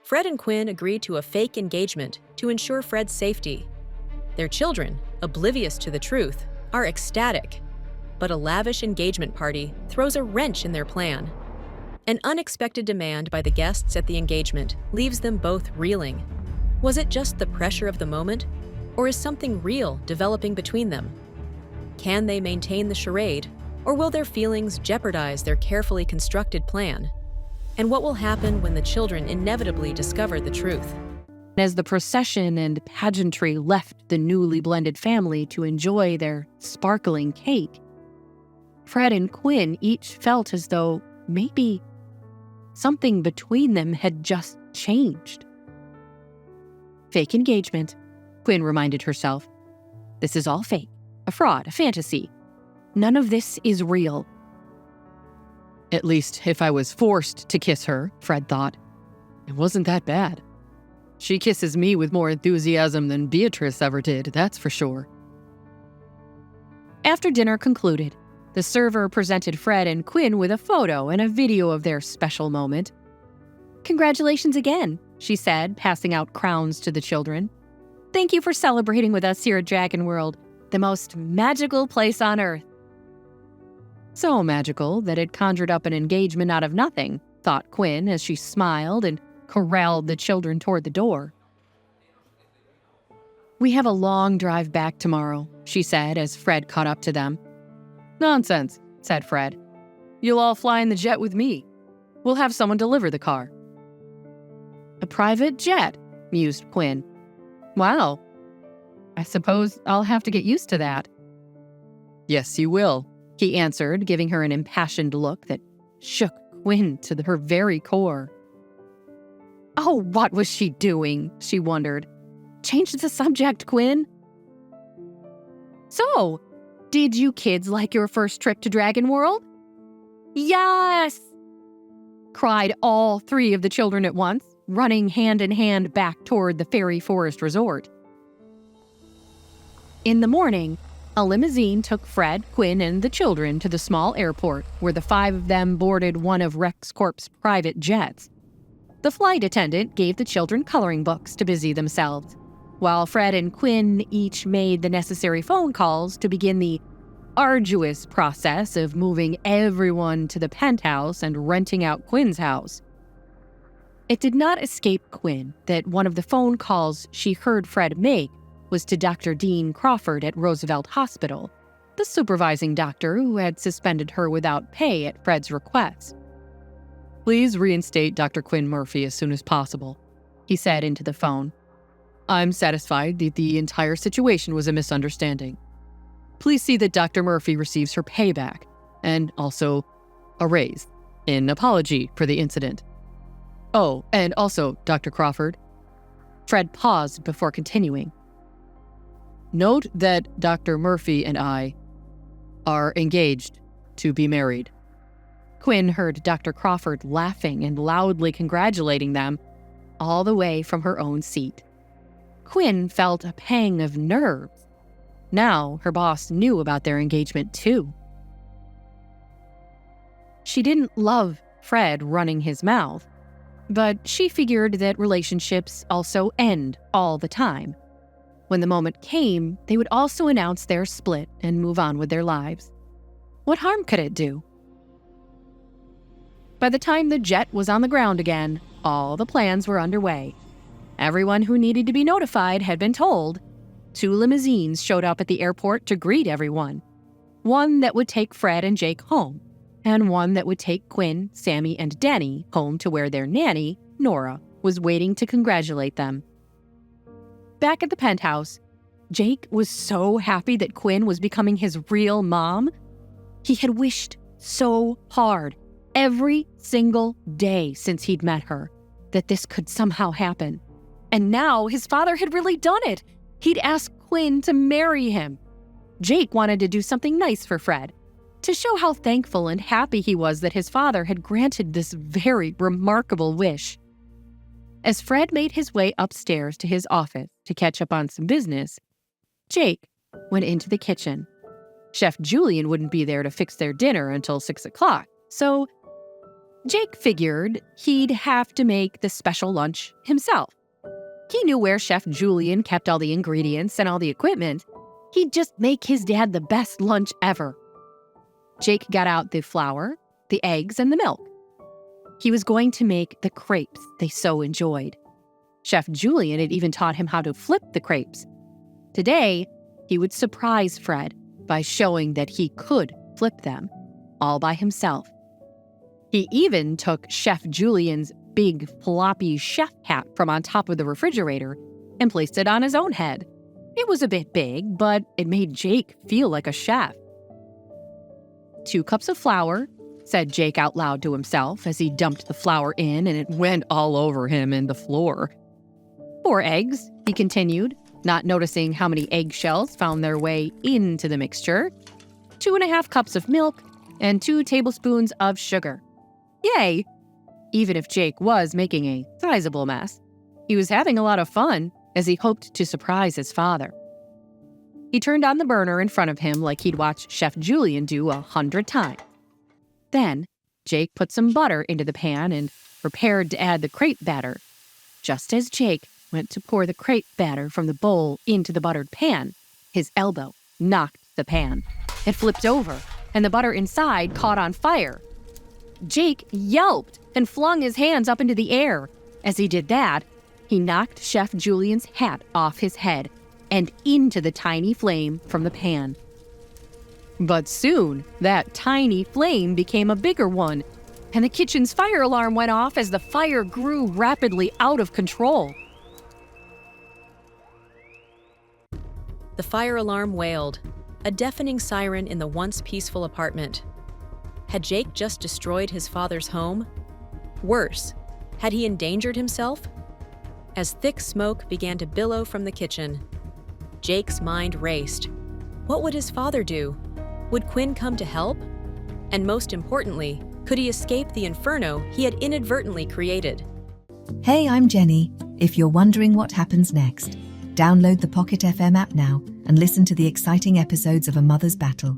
Fred and Quinn agreed to a fake engagement to ensure Fred's safety. Their children, oblivious to the truth, are ecstatic. But a lavish engagement party throws a wrench in their plan. An unexpected demand by the guests at the engagement leaves them both reeling. Was it just the pressure of the moment, or is something real developing between them? Can they maintain the charade, or will their feelings jeopardize their carefully constructed plan? And what will happen when the children inevitably discover the truth? As the procession and pageantry left the newly blended family to enjoy their sparkling cake, Fred and Quinn each felt as though maybe something between them had just changed. Fake engagement, Quinn reminded herself. This is all fake, a fraud, a fantasy. None of this is real. At least if I was forced to kiss her, Fred thought. It wasn't that bad. She kisses me with more enthusiasm than Beatrice ever did, that's for sure. After dinner concluded, the server presented Fred and Quinn with a photo and a video of their special moment. Congratulations again, she said, passing out crowns to the children. Thank you for celebrating with us here at Dragon World, the most magical place on Earth. So magical that it conjured up an engagement out of nothing, thought Quinn as she smiled and corralled the children toward the door. We have a long drive back tomorrow, she said as Fred caught up to them. Nonsense, said Fred. You'll all fly in the jet with me. We'll have someone deliver the car. A private jet, mused Quinn. Wow. I suppose I'll have to get used to that. Yes, you will, he answered, giving her an impassioned look that shook Quinn to her very core. Oh, what was she doing? She wondered. Change the subject, Quinn. So, did you kids like your first trip to Dragon World? Yes! Cried all three of the children at once, running hand in hand back toward the Fairy Forest Resort. In the morning, a limousine took Fred, Quinn, and the children to the small airport, where the five of them boarded one of Rex Corp's private jets. The flight attendant gave the children coloring books to busy themselves, while Fred and Quinn each made the necessary phone calls to begin the arduous process of moving everyone to the penthouse and renting out Quinn's house. It did not escape Quinn that one of the phone calls she heard Fred make was to Dr. Dean Crawford at Roosevelt Hospital, the supervising doctor who had suspended her without pay at Fred's request. Please reinstate Dr. Quinn Murphy as soon as possible, he said into the phone. I'm satisfied that the entire situation was a misunderstanding. Please see that Dr. Murphy receives her payback, and also a raise, in apology for the incident. Oh, and also, Dr. Crawford. Fred paused before continuing. Note that Dr. Murphy and I are engaged to be married. Quinn heard Dr. Crawford laughing and loudly congratulating them, all the way from her own seat. Quinn felt a pang of nerves. Now her boss knew about their engagement too. She didn't love Fred running his mouth, but she figured that relationships also end all the time. When the moment came, they would also announce their split and move on with their lives. What harm could it do? By the time the jet was on the ground again, all the plans were underway. Everyone who needed to be notified had been told. 2 limousines showed up at the airport to greet everyone. One that would take Fred and Jake home, and one that would take Quinn, Sammy, and Danny home to where their nanny, Nora, was waiting to congratulate them. Back at the penthouse, Jake was so happy that Quinn was becoming his real mom. He had wished so hard, every single day since he'd met her, that this could somehow happen. And now his father had really done it. He'd asked Quinn to marry him. Jake wanted to do something nice for Fred, to show how thankful and happy he was that his father had granted this very remarkable wish. As Fred made his way upstairs to his office to catch up on some business, Jake went into the kitchen. Chef Julian wouldn't be there to fix their dinner until 6 o'clock, so Jake figured he'd have to make the special lunch himself. He knew where Chef Julian kept all the ingredients and all the equipment. He'd just make his dad the best lunch ever. Jake got out the flour, the eggs, and the milk. He was going to make the crepes they so enjoyed. Chef Julian had even taught him how to flip the crepes. Today, he would surprise Fred by showing that he could flip them all by himself. He even took Chef Julian's big floppy chef hat from on top of the refrigerator and placed it on his own head. It was a bit big, but it made Jake feel like a chef. 2 cups of flour, said Jake out loud to himself as he dumped the flour in and it went all over him and the floor. 4 eggs, he continued, not noticing how many eggshells found their way into the mixture. 2.5 cups of milk and 2 tablespoons of sugar. Yay! Even if Jake was making a sizable mess, he was having a lot of fun as he hoped to surprise his father. He turned on the burner in front of him like he'd watched Chef Julian do 100 times. Then, Jake put some butter into the pan and prepared to add the crepe batter. Just as Jake went to pour the crepe batter from the bowl into the buttered pan, his elbow knocked the pan. It flipped over, and the butter inside caught on fire. Jake yelped and flung his hands up into the air. As he did that, he knocked Chef Julian's hat off his head and into the tiny flame from the pan. But soon, that tiny flame became a bigger one, and the kitchen's fire alarm went off as the fire grew rapidly out of control. The fire alarm wailed, a deafening siren in the once peaceful apartment. Had Jake just destroyed his father's home? Worse, had he endangered himself? As thick smoke began to billow from the kitchen, Jake's mind raced. What would his father do? Would Quinn come to help? And most importantly, could he escape the inferno he had inadvertently created? Hey, I'm Jenny. If you're wondering what happens next, download the Pocket FM app now and listen to the exciting episodes of A Mother's Battle.